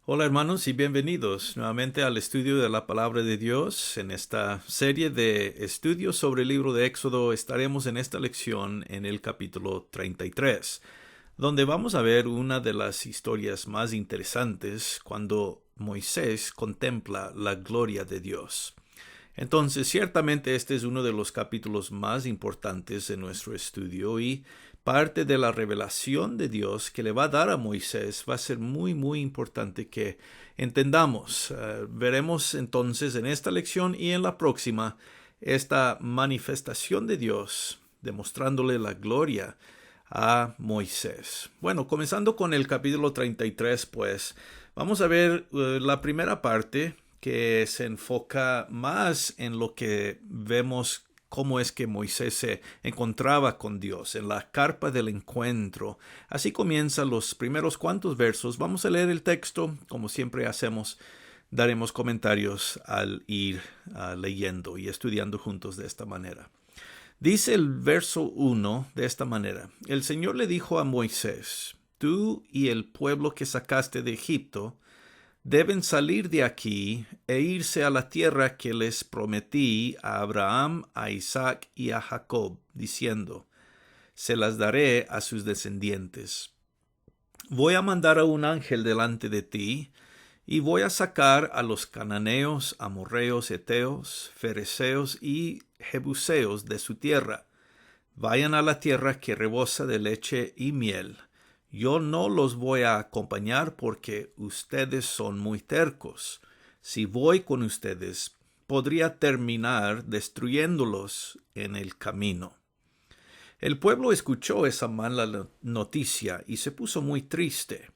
Hola hermanos y bienvenidos nuevamente al estudio de la palabra de Dios. En esta serie de estudios sobre el libro de Éxodo estaremos en esta lección en el capítulo 33, donde vamos a ver una de las historias más interesantes cuando Moisés contempla la gloria de Dios. Entonces, ciertamente este es uno de los capítulos más importantes de nuestro estudio y parte de la revelación de Dios que le va a dar a Moisés va a ser muy importante que entendamos. Veremos entonces en esta lección y en la próxima esta manifestación de Dios demostrándole la gloria a Moisés. Bueno, comenzando con el capítulo 33, pues vamos a ver la primera parte que se enfoca más en lo que vemos cómo es que Moisés se encontraba con Dios, en la carpa del encuentro. Así comienzan los primeros cuantos versos. Vamos a leer el texto, como siempre hacemos. Daremos comentarios al ir leyendo y estudiando juntos de esta manera. Dice el verso 1 de esta manera: El Señor le dijo a Moisés: Tú y el pueblo que sacaste de Egipto deben salir de aquí e irse a la tierra que les prometí a Abraham, a Isaac y a Jacob, diciendo: Se las daré a sus descendientes. Voy a mandar a un ángel delante de ti, y voy a sacar a los cananeos, amorreos, heteos, fereceos y jebuseos de su tierra. Vayan a la tierra que rebosa de leche y miel. Yo no los voy a acompañar porque ustedes son muy tercos. Si voy con ustedes, podría terminar destruyéndolos en el camino. El pueblo escuchó esa mala noticia y se puso muy triste.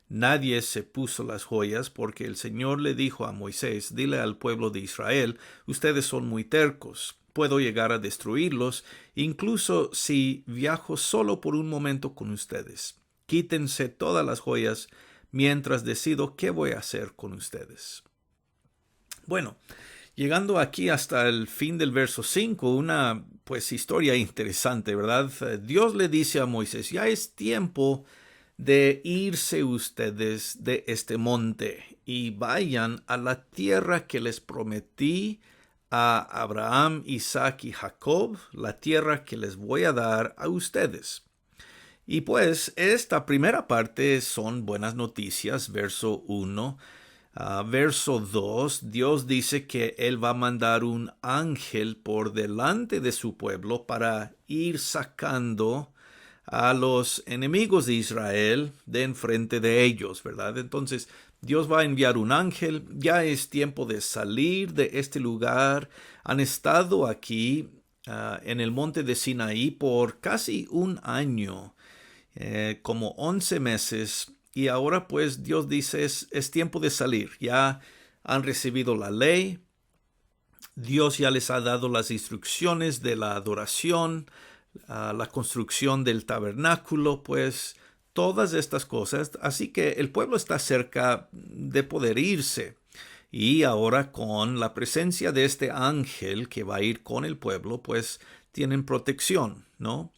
Nadie se puso las joyas porque el Señor le dijo a Moisés: Dile al pueblo de Israel, ustedes son muy tercos. Puedo llegar a destruirlos, incluso si viajo solo por un momento con ustedes. Quítense todas las joyas mientras decido qué voy a hacer con ustedes. Bueno, llegando aquí hasta el fin del verso 5, una historia interesante, ¿verdad? Dios le dice a Moisés: ya es tiempo de irse ustedes de este monte y vayan a la tierra que les prometí a Abraham, Isaac y Jacob, la tierra que les voy a dar a ustedes. Y pues esta primera parte son buenas noticias, verso 1. Verso 2, Dios dice que Él va a mandar un ángel por delante de su pueblo para ir sacando a los enemigos de Israel de enfrente de ellos, ¿verdad? Entonces, Dios va a enviar un ángel. Ya es tiempo de salir de este lugar. Han estado aquí en el monte de Sinaí por casi un año, como 11 meses. Y ahora pues Dios dice es tiempo de salir. Ya han recibido la ley. Dios ya les ha dado las instrucciones de la adoración, la construcción del tabernáculo, pues todas estas cosas. Así que el pueblo está cerca de poder irse. Y ahora con la presencia de este ángel que va a ir con el pueblo, pues tienen protección, ¿no?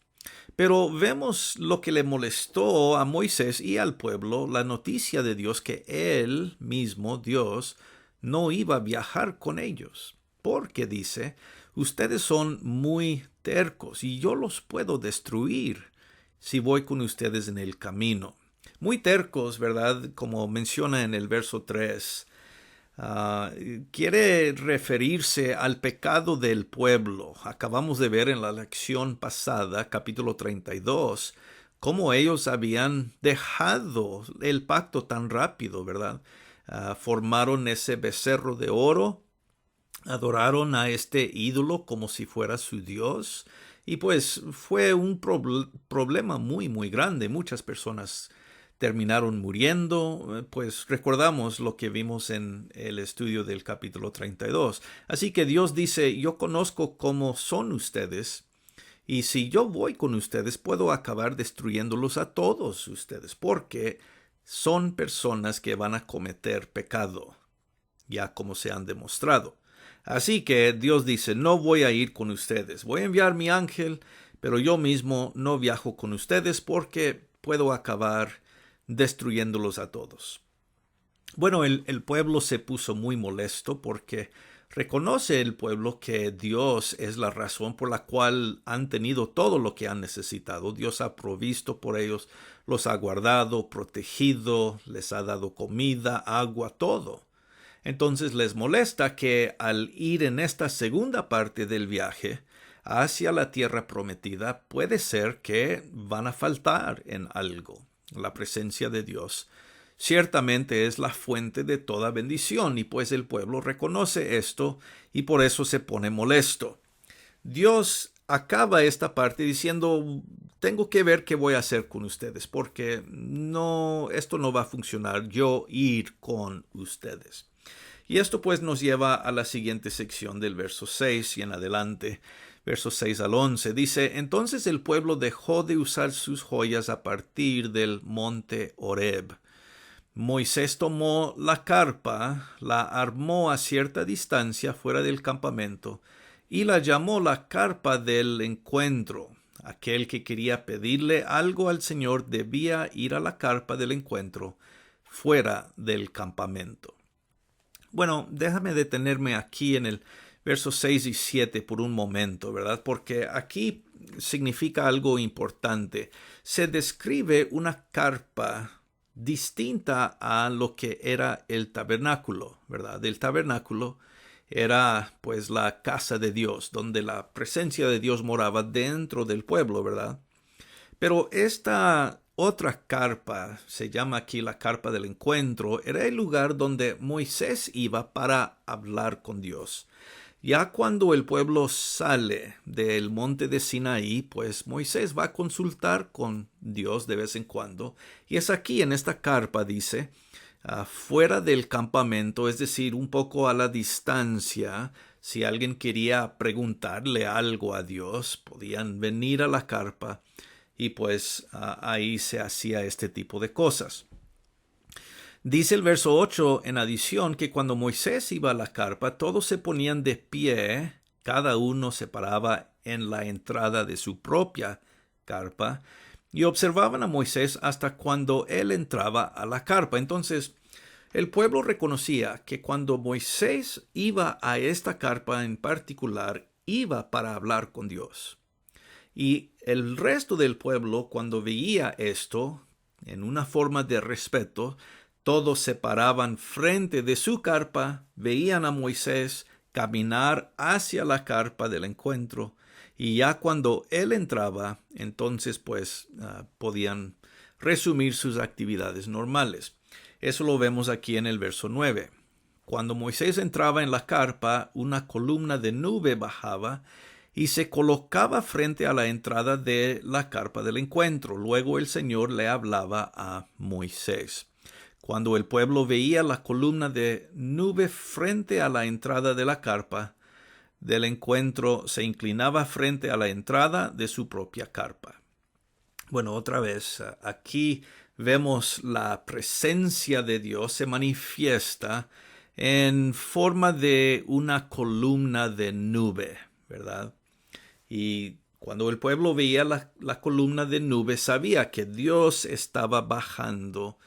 Pero vemos lo que le molestó a Moisés y al pueblo, la noticia de Dios que él mismo, Dios, no iba a viajar con ellos. Porque dice: ustedes son muy tercos y yo los puedo destruir si voy con ustedes en el camino. Muy tercos, ¿verdad? Como menciona en el verso 3. Quiere referirse al pecado del pueblo. Acabamos de ver en la lección pasada, capítulo 32, cómo ellos habían dejado el pacto tan rápido, ¿verdad? Formaron ese becerro de oro, adoraron a este ídolo como si fuera su Dios, y pues fue un problema muy grande. Muchas personas terminaron muriendo, pues recordamos lo que vimos en el estudio del capítulo 32. Así que Dios dice: yo conozco cómo son ustedes, y si yo voy con ustedes puedo acabar destruyéndolos a todos ustedes, porque son personas que van a cometer pecado, ya como se han demostrado. Así que Dios dice: no voy a ir con ustedes, voy a enviar mi ángel, pero yo mismo no viajo con ustedes porque puedo acabar destruyéndolos a todos. Bueno, el pueblo se puso muy molesto porque reconoce el pueblo que Dios es la razón por la cual han tenido todo lo que han necesitado. Dios ha provisto por ellos, los ha guardado, protegido, les ha dado comida, agua, todo. Entonces les molesta que al ir en esta segunda parte del viaje hacia la tierra prometida, puede ser que van a faltar en algo. La presencia de Dios ciertamente es la fuente de toda bendición, y pues el pueblo reconoce esto y por eso se pone molesto. Dios acaba esta parte diciendo: tengo que ver qué voy a hacer con ustedes, porque esto no va a funcionar, yo ir con ustedes. Y esto pues nos lleva a la siguiente sección del verso 6 y en adelante. Versos 6 al 11 dice: Entonces el pueblo dejó de usar sus joyas a partir del monte Horeb. Moisés tomó la carpa, la armó a cierta distancia fuera del campamento y la llamó la carpa del encuentro. Aquel que quería pedirle algo al Señor debía ir a la carpa del encuentro fuera del campamento. Bueno, déjame detenerme aquí en el versos 6 y 7 por un momento, ¿verdad? Porque aquí significa algo importante. Se describe una carpa distinta a lo que era el tabernáculo, ¿verdad? El tabernáculo era pues la casa de Dios, donde la presencia de Dios moraba dentro del pueblo, ¿verdad? Pero esta otra carpa, se llama aquí la carpa del encuentro, era el lugar donde Moisés iba para hablar con Dios. Ya cuando el pueblo sale del monte de Sinaí, pues Moisés va a consultar con Dios de vez en cuando. Y es aquí en esta carpa, dice, fuera del campamento, es decir, un poco a la distancia. Si alguien quería preguntarle algo a Dios, podían venir a la carpa y pues ahí se hacía este tipo de cosas. Dice el verso 8 en adición que cuando Moisés iba a la carpa, todos se ponían de pie, cada uno se paraba en la entrada de su propia carpa y observaban a Moisés hasta cuando él entraba a la carpa. Entonces, el pueblo reconocía que cuando Moisés iba a esta carpa en particular, iba para hablar con Dios. Y el resto del pueblo, cuando veía esto, en una forma de respeto, todos se paraban frente de su carpa, veían a Moisés caminar hacia la carpa del encuentro, y ya cuando él entraba, entonces pues podían resumir sus actividades normales. Eso lo vemos aquí en el verso 9. Cuando Moisés entraba en la carpa, una columna de nube bajaba y se colocaba frente a la entrada de la carpa del encuentro. Luego el Señor le hablaba a Moisés. Cuando el pueblo veía la columna de nube frente a la entrada de la carpa del encuentro, se inclinaba frente a la entrada de su propia carpa. Bueno, otra vez, aquí vemos la presencia de Dios se manifiesta en forma de una columna de nube, ¿verdad? Y cuando el pueblo veía la columna de nube, sabía que Dios estaba bajando,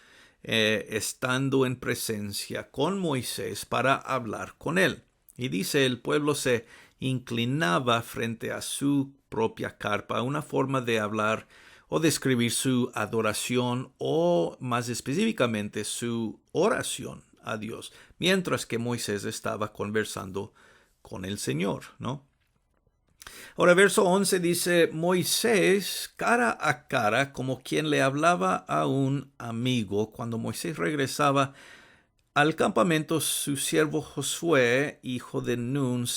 estando en presencia con Moisés para hablar con él. Y dice, el pueblo se inclinaba frente a su propia carpa, una forma de hablar o describir su adoración o más específicamente su oración a Dios, mientras que Moisés estaba conversando con el Señor, ¿no? Ahora, verso 11 dice: Moisés, cara a cara, como quien le hablaba a un amigo. Cuando Moisés regresaba al campamento, su siervo Josué, hijo de Nun,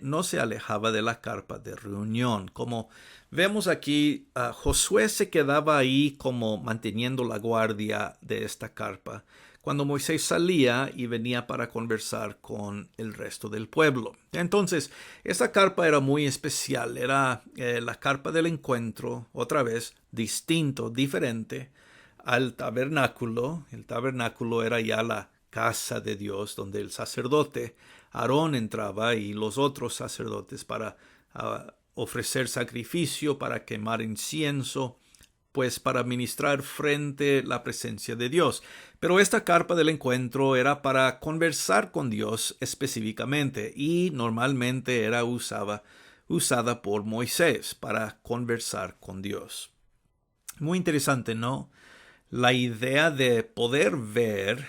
no se alejaba de la carpa de reunión. Como vemos aquí, Josué se quedaba ahí como manteniendo la guardia de esta carpa cuando Moisés salía y venía para conversar con el resto del pueblo. Entonces, esta carpa era muy especial, era la carpa del encuentro, otra vez, distinto, diferente al tabernáculo. El tabernáculo era ya la casa de Dios, donde el sacerdote Aarón entraba y los otros sacerdotes para ofrecer sacrificio, para quemar incienso, pues para ministrar frente a la presencia de Dios. Pero esta carpa del encuentro era para conversar con Dios específicamente y normalmente era usada por Moisés para conversar con Dios. Muy interesante, ¿no? La idea de poder ver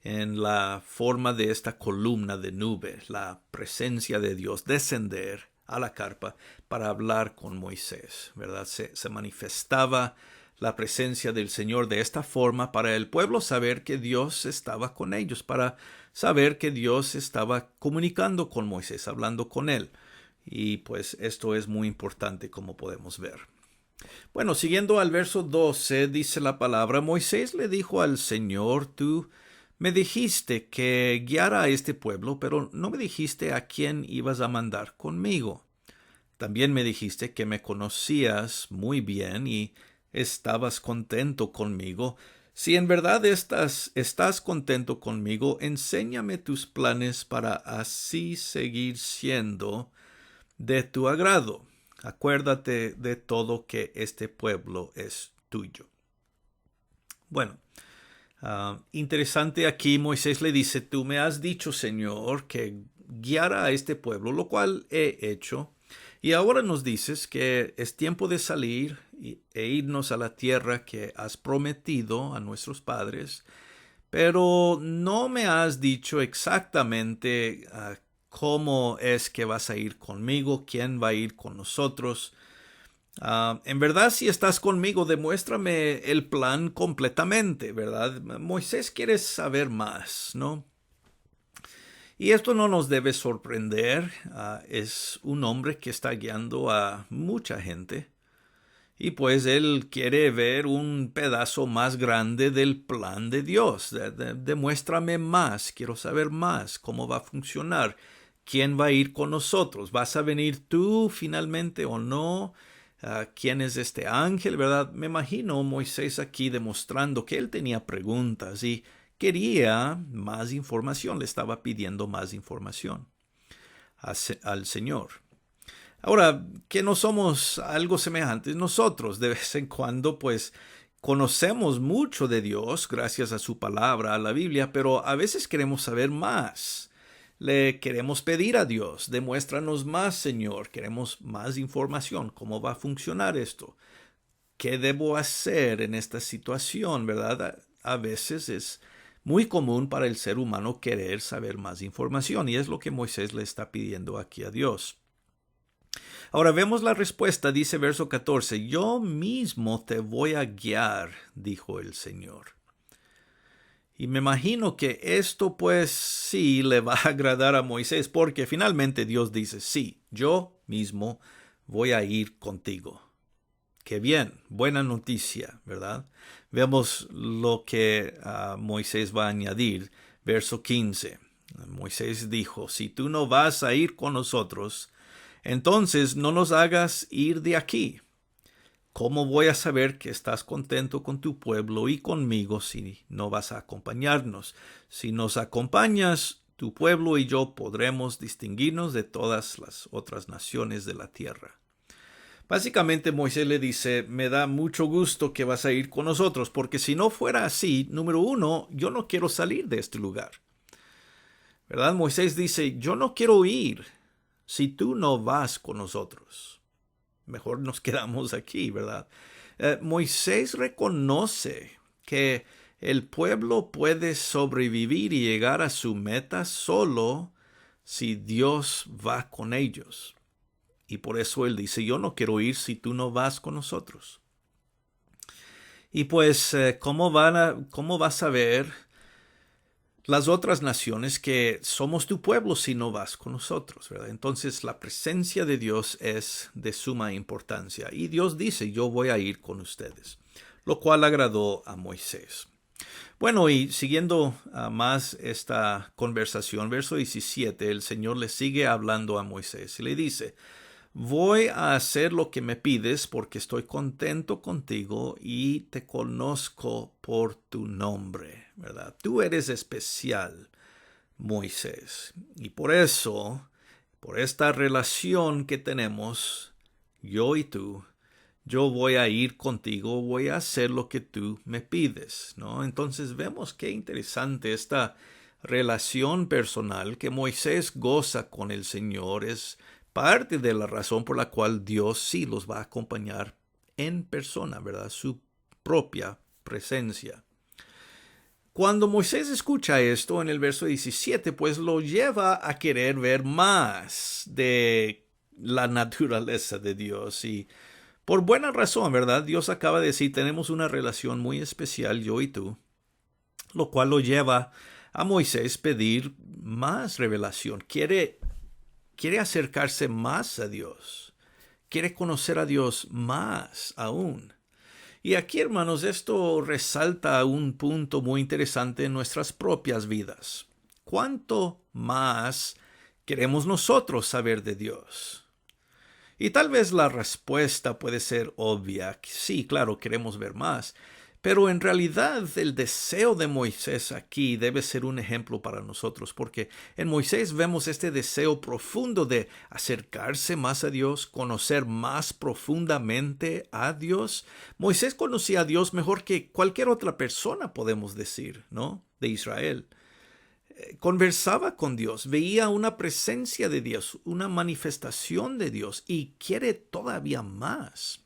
en la forma de esta columna de nube, la presencia de Dios, descender a la carpa para hablar con Moisés, ¿verdad? Se manifestaba la presencia del Señor de esta forma para el pueblo saber que Dios estaba con ellos, para saber que Dios estaba comunicando con Moisés, hablando con él. Y pues esto es muy importante, como podemos ver. Bueno, siguiendo al verso 12, dice la palabra: Moisés le dijo al Señor: Tú me dijiste que guiara a este pueblo, pero no me dijiste a quién ibas a mandar conmigo. También me dijiste que me conocías muy bien y estabas contento conmigo. Si en verdad estás contento conmigo, enséñame tus planes para así seguir siendo de tu agrado. Acuérdate de todo, que este pueblo es tuyo. Bueno, interesante aquí, Moisés le dice: tú me has dicho, Señor, que guiara a este pueblo, lo cual he hecho. Y ahora nos dices que es tiempo de salir e irnos a la tierra que has prometido a nuestros padres, pero no me has dicho exactamente cómo es que vas a ir conmigo, quién va a ir con nosotros. En verdad, si estás conmigo, demuéstrame el plan completamente, ¿verdad? Moisés quiere saber más, ¿no? Y esto no nos debe sorprender. Es un hombre que está guiando a mucha gente. Y pues él quiere ver un pedazo más grande del plan de Dios. Demuéstrame más, quiero saber más, cómo va a funcionar, quién va a ir con nosotros, ¿vas a venir tú finalmente o no? ¿Quién es este ángel, verdad? Me imagino Moisés aquí demostrando que él tenía preguntas y quería más información, le estaba pidiendo más información al Señor. Ahora, que no somos algo semejantes nosotros, de vez en cuando pues conocemos mucho de Dios gracias a su palabra, a la Biblia, pero a veces queremos saber más. Le queremos pedir a Dios: demuéstranos más, Señor, queremos más información, cómo va a funcionar esto, qué debo hacer en esta situación, ¿verdad? A veces es muy común para el ser humano querer saber más información, y es lo que Moisés le está pidiendo aquí a Dios. Ahora vemos la respuesta, dice verso 14: yo mismo te voy a guiar, dijo el Señor. Y me imagino que esto pues sí le va a agradar a Moisés, porque finalmente Dios dice: sí, yo mismo voy a ir contigo. Qué bien, buena noticia, ¿verdad? Vemos lo que Moisés va a añadir, verso 15. Moisés dijo: si tú no vas a ir con nosotros, entonces no nos hagas ir de aquí. ¿Cómo voy a saber que estás contento con tu pueblo y conmigo si no vas a acompañarnos? Si nos acompañas, tu pueblo y yo podremos distinguirnos de todas las otras naciones de la tierra. Básicamente Moisés le dice: me da mucho gusto que vas a ir con nosotros, porque si no fuera así, número uno, yo no quiero salir de este lugar. ¿Verdad? Moisés dice: yo no quiero ir si tú no vas con nosotros. Mejor nos quedamos aquí, ¿verdad? Moisés reconoce que el pueblo puede sobrevivir y llegar a su meta solo si Dios va con ellos. Y por eso él dice: yo no quiero ir si tú no vas con nosotros. Y pues, ¿cómo vas a ver las otras naciones que somos tu pueblo si no vas con nosotros, ¿verdad? Entonces la presencia de Dios es de suma importancia. Y Dios dice: yo voy a ir con ustedes, lo cual agradó a Moisés. Bueno, y siguiendo más esta conversación, verso 17, el Señor le sigue hablando a Moisés y le dice: voy a hacer lo que me pides porque estoy contento contigo y te conozco por tu nombre, ¿verdad? Tú eres especial, Moisés. Y por eso, por esta relación que tenemos, yo y tú, yo voy a ir contigo, voy a hacer lo que tú me pides, ¿no? Entonces vemos qué interesante esta relación personal que Moisés goza con el Señor. Es parte de la razón por la cual Dios sí los va a acompañar en persona, ¿verdad? Su propia presencia. Cuando Moisés escucha esto en el verso 17, pues lo lleva a querer ver más de la naturaleza de Dios. Y por buena razón, ¿verdad? Dios acaba de decir, tenemos una relación muy especial, yo y tú, lo cual lo lleva a Moisés pedir más revelación. Quiere acercarse más a Dios. Quiere conocer a Dios más aún. Y aquí, hermanos, esto resalta un punto muy interesante en nuestras propias vidas. ¿Cuánto más queremos nosotros saber de Dios? Y tal vez la respuesta puede ser obvia. Sí, claro, queremos ver más. Pero en realidad el deseo de Moisés aquí debe ser un ejemplo para nosotros, porque en Moisés vemos este deseo profundo de acercarse más a Dios, conocer más profundamente a Dios. Moisés conocía a Dios mejor que cualquier otra persona, podemos decir, ¿no? De Israel. Conversaba con Dios, veía una presencia de Dios, una manifestación de Dios y quiere todavía más.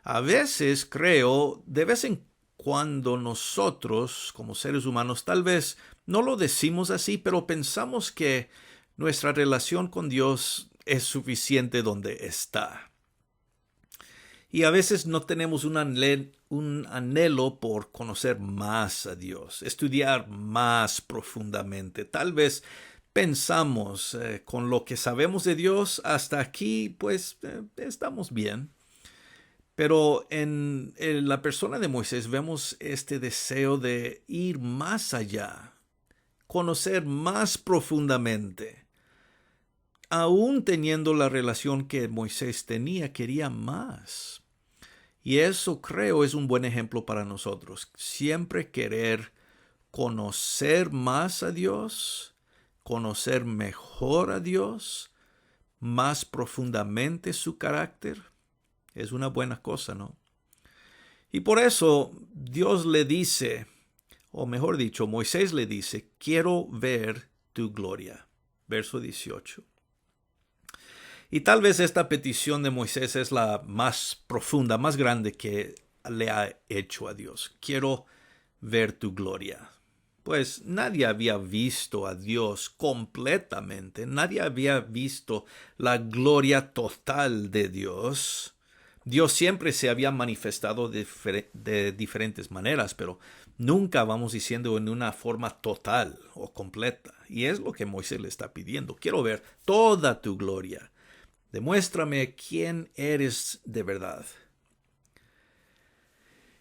A veces creo, de vez en cuando nosotros, como seres humanos, tal vez no lo decimos así, pero pensamos que nuestra relación con Dios es suficiente donde está. Y a veces no tenemos un anhelo por conocer más a Dios, estudiar más profundamente. Tal vez pensamos con lo que sabemos de Dios hasta aquí, pues estamos bien. Pero en la persona de Moisés vemos este deseo de ir más allá, conocer más profundamente. Aún teniendo la relación que Moisés tenía, quería más. Y eso creo es un buen ejemplo para nosotros. Siempre querer conocer más a Dios, conocer mejor a Dios, más profundamente su carácter. Es una buena cosa, ¿no? Y por eso Dios le dice, o mejor dicho, Moisés le dice, quiero ver tu gloria. Verso 18. Y tal vez esta petición de Moisés es la más profunda, más grande que le ha hecho a Dios. Quiero ver tu gloria. Pues nadie había visto a Dios completamente, nadie había visto la gloria total de Dios. Dios siempre se había manifestado de diferentes maneras, pero nunca, vamos diciendo, en una forma total o completa. Y es lo que Moisés le está pidiendo. Quiero ver toda tu gloria. Demuéstrame quién eres de verdad.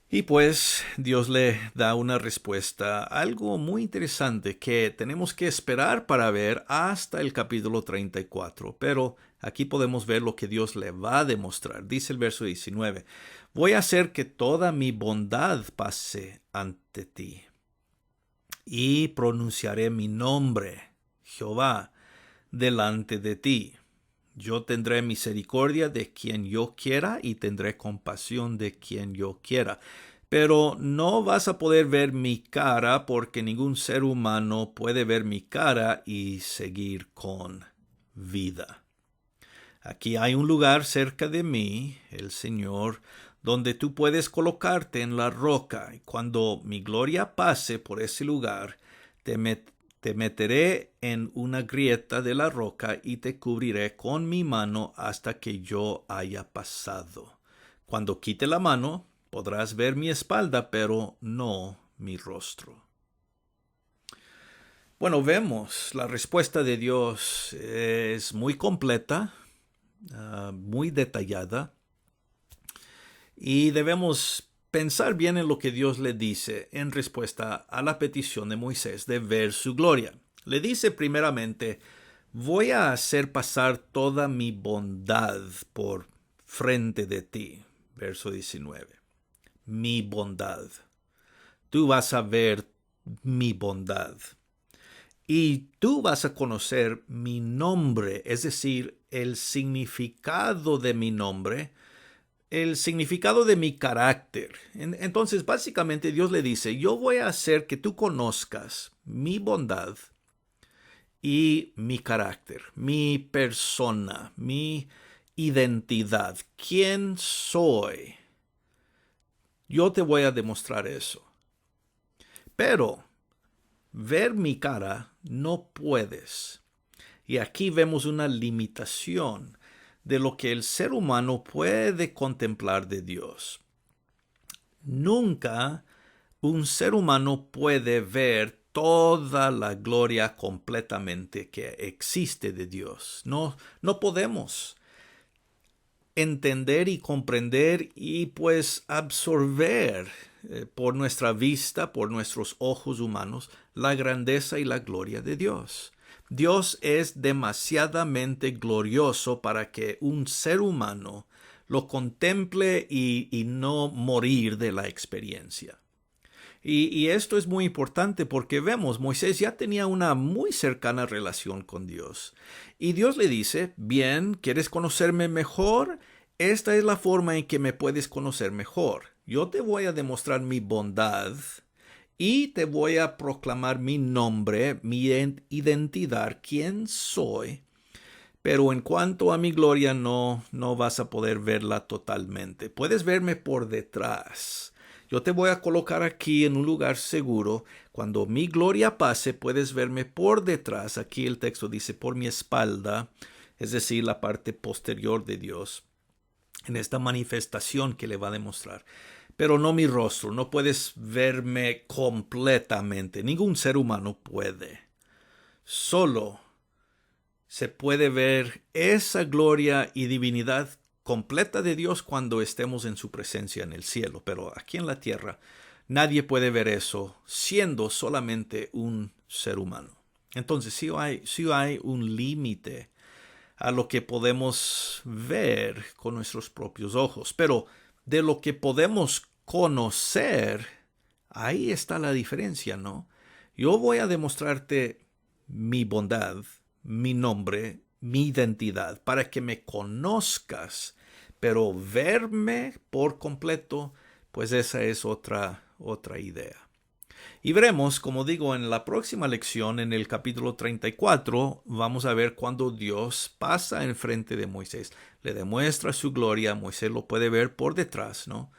Y pues Dios le da una respuesta, algo muy interesante que tenemos que esperar para ver hasta el capítulo 34. Pero aquí podemos ver lo que Dios le va a demostrar. Dice el verso 19, voy a hacer que toda mi bondad pase ante ti. Y pronunciaré mi nombre, Jehová, delante de ti. Yo tendré misericordia de quien yo quiera y tendré compasión de quien yo quiera. Pero no vas a poder ver mi cara porque ningún ser humano puede ver mi cara y seguir con vida. Aquí hay un lugar cerca de mí, el Señor, donde tú puedes colocarte en la roca. Y cuando mi gloria pase por ese lugar, te meteré en una grieta de la roca y te cubriré con mi mano hasta que yo haya pasado. Cuando quite la mano, podrás ver mi espalda, pero no mi rostro. Bueno, vemos, la respuesta de Dios es muy completa, muy detallada, y debemos pensar bien en lo que Dios le dice en respuesta a la petición de Moisés de ver su gloria. Le dice primeramente, voy a hacer pasar toda mi bondad por frente de ti. Verso 19. Mi bondad. Tú vas a ver mi bondad. Y tú vas a conocer mi nombre, es decir, el significado de mi nombre. el significado de mi carácter. Entonces, básicamente Dios le dice, yo voy a hacer que tú conozcas mi bondad y mi carácter, mi persona, mi identidad, quién soy. Yo te voy a demostrar eso. Pero ver mi cara no puedes. Y aquí vemos una limitación de lo que el ser humano puede contemplar de Dios. Nunca un ser humano puede ver toda la gloria completamente que existe de Dios. No podemos entender y comprender y pues absorber por nuestra vista, por nuestros ojos humanos, la grandeza y la gloria de Dios. Dios es demasiadamente glorioso para que un ser humano lo contemple y no morir de la experiencia. Y esto es muy importante porque vemos, Moisés ya tenía una muy cercana relación con Dios. Y Dios le dice, bien, ¿quieres conocerme mejor? Esta es la forma en que me puedes conocer mejor. Yo te voy a demostrar mi bondad y te voy a proclamar mi nombre, mi identidad, quién soy. Pero en cuanto a mi gloria, no vas a poder verla totalmente. Puedes verme por detrás. Yo te voy a colocar aquí en un lugar seguro. Cuando mi gloria pase, puedes verme por detrás. Aquí el texto dice por mi espalda, es decir, la parte posterior de Dios, en esta manifestación que le va a demostrar. Pero no mi rostro, no puedes verme completamente. Ningún ser humano puede. Solo se puede ver esa gloria y divinidad completa de Dios cuando estemos en su presencia en el cielo. Pero aquí en la tierra nadie puede ver eso siendo solamente un ser humano. Entonces sí hay un límite a lo que podemos ver con nuestros propios ojos. Pero de lo que podemos conocer, ahí está la diferencia, ¿no? Yo voy a demostrarte mi bondad, mi nombre, mi identidad, para que me conozcas, pero verme por completo, pues esa es otra idea. Y veremos, como digo, en la próxima lección, en el capítulo 34, vamos a ver cuando Dios pasa enfrente de Moisés, le demuestra su gloria, Moisés lo puede ver por detrás, ¿no?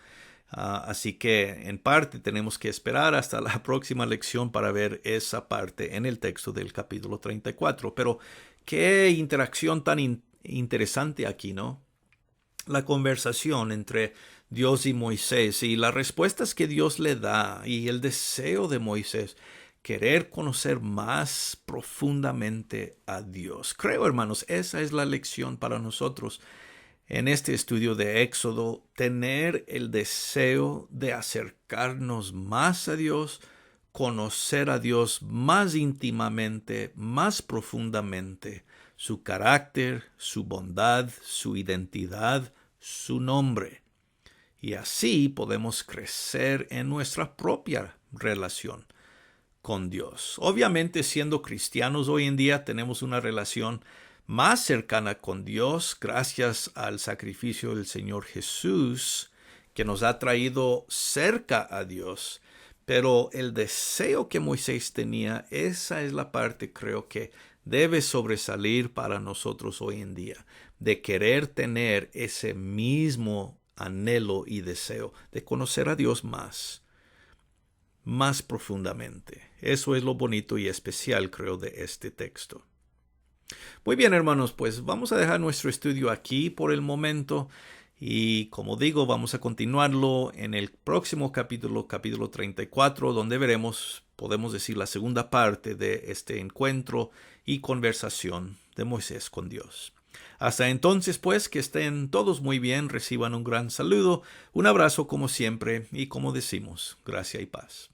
Así que en parte tenemos que esperar hasta la próxima lección para ver esa parte en el texto del capítulo 34. Pero qué interacción tan interesante aquí, ¿no? La conversación entre Dios y Moisés y las respuestas que Dios le da y el deseo de Moisés querer conocer más profundamente a Dios. Creo, hermanos, esa es la lección para nosotros en este estudio de Éxodo, tener el deseo de acercarnos más a Dios, conocer a Dios más íntimamente, más profundamente, su carácter, su bondad, su identidad, su nombre. Y así podemos crecer en nuestra propia relación con Dios. Obviamente, siendo cristianos hoy en día tenemos una relación más cercana con Dios gracias al sacrificio del Señor Jesús, que nos ha traído cerca a Dios. Pero el deseo que Moisés tenía, esa es la parte, creo, que debe sobresalir para nosotros hoy en día, de querer tener ese mismo anhelo y deseo de conocer a Dios más profundamente. Eso es lo bonito y especial, creo, de este texto. Muy bien, hermanos, pues vamos a dejar nuestro estudio aquí por el momento y, como digo, vamos a continuarlo en el próximo capítulo 34, donde veremos, podemos decir, la segunda parte de este encuentro y conversación de Moisés con Dios. Hasta entonces, pues, que estén todos muy bien, reciban un gran saludo, un abrazo como siempre y, como decimos, gracia y paz.